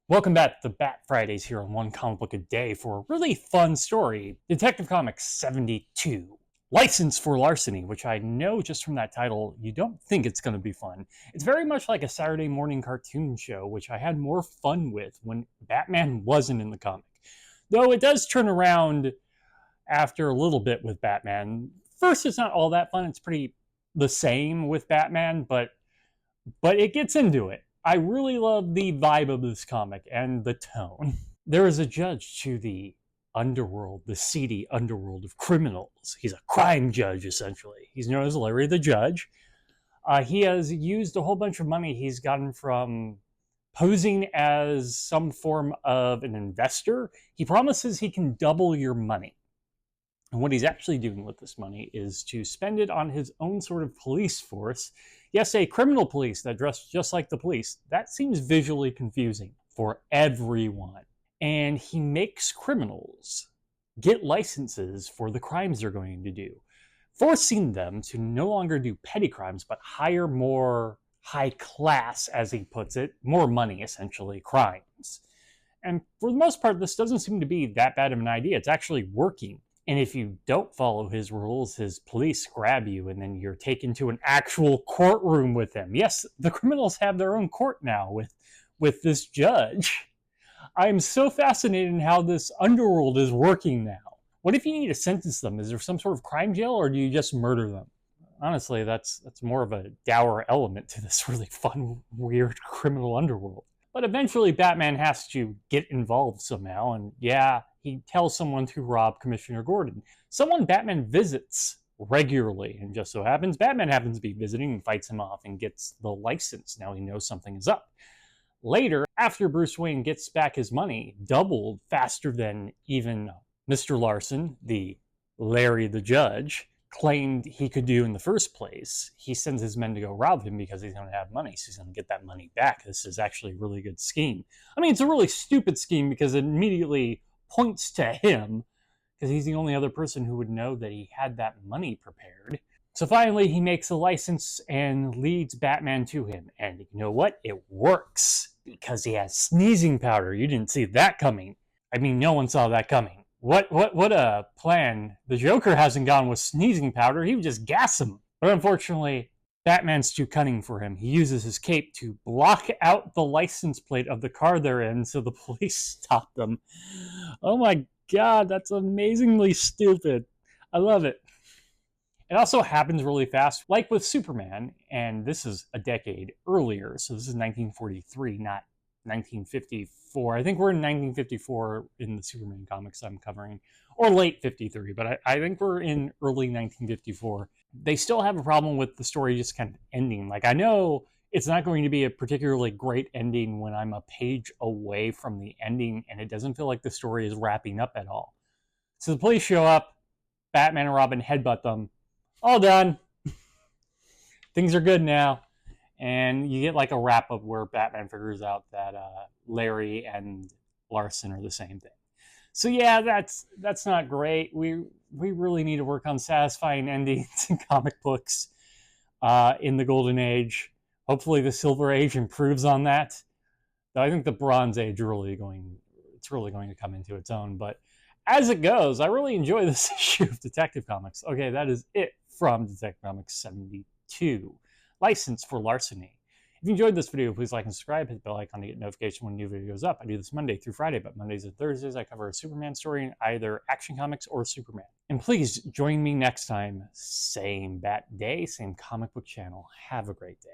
Welcome back to Bat Fridays here on One Comic Book a Day for a really fun story. Detective Comics 72. License for Larceny, which I know just from that title, you don't think it's going to be fun. It's very much like a Saturday morning cartoon show, which I had more fun with when Batman wasn't in the comic. Though it does turn around after a little bit with Batman. First, it's not all that fun. It's pretty the same with Batman, but it gets into it. I really love the vibe of this comic and the tone. There is a judge to the underworld, the seedy underworld of criminals. He's a crime judge, essentially. He's known as Larry the Judge. He has used a whole bunch of money he's gotten from posing as some form of an investor. He promises he can double your money. And what he's actually doing with this money is to spend it on his own sort of police force. Yes, a criminal police that dress just like the police. That seems visually confusing for everyone. And he makes criminals get licenses for the crimes they're going to do, forcing them to no longer do petty crimes, but hire more high class, as he puts it, more money, essentially, crimes. And for the most part, this doesn't seem to be that bad of an idea. It's actually working. And if you don't follow his rules, his police grab you and then you're taken to an actual courtroom with him. Yes, the criminals have their own court now with this judge. I'm so fascinated in how this underworld is working now. What if you need to sentence them? Is there some sort of crime jail or do you just murder them? Honestly, that's more of a dour element to this really fun, weird criminal underworld. But eventually Batman has to get involved somehow, and yeah, he tells someone to rob Commissioner Gordon. Someone Batman visits regularly, and just so happens Batman happens to be visiting and fights him off and gets the license. Now he knows something is up. Later, after Bruce Wayne gets back his money, doubled faster than even Mr. Larson, the Larry the Judge, claimed he could do in the first place, he sends his men to go rob him because he's going to have money, so he's going to get that money back. This is actually a really good scheme. I mean, it's a really stupid scheme because it immediately points to him because he's the only other person who would know that he had that money prepared. So finally, he makes a license and leads Batman to him. And you know what? It works because he has sneezing powder. You didn't see that coming. I mean, no one saw that coming. What a plan. The Joker hasn't gone with sneezing powder. He would just gas him. But unfortunately, Batman's too cunning for him. He uses his cape to block out the license plate of the car they're in so the police stop them. Oh my god, that's amazingly stupid. I love it. It also happens really fast, like with Superman, and this is a decade earlier, so this is 1943, not 1954. I think we're in 1954 in the Superman comics I'm covering, or late 53, but I think we're in early 1954. They still have a problem with the story just kind of ending. Like, I know it's not going to be a particularly great ending when I'm a page away from the ending and it doesn't feel like the story is wrapping up at all. So the police show up, Batman and Robin headbutt them, all done. Things are good now. And you get like a wrap up where Batman figures out that Larry and Larson are the same thing. So yeah, that's not great. We really need to work on satisfying endings in comic books in the Golden Age. Hopefully, the Silver Age improves on that. Though I think the Bronze Age really going to come into its own. But as it goes, I really enjoy this issue of Detective Comics. Okay, that is it from Detective Comics 72. License for Larceny. If you enjoyed this video, please like and subscribe, hit the bell icon to get notification when a new video goes up. I do this Monday through Friday, but Mondays and Thursdays I cover a Superman story in either Action Comics or Superman. And please join me next time, same bat day, same comic book channel. Have a great day.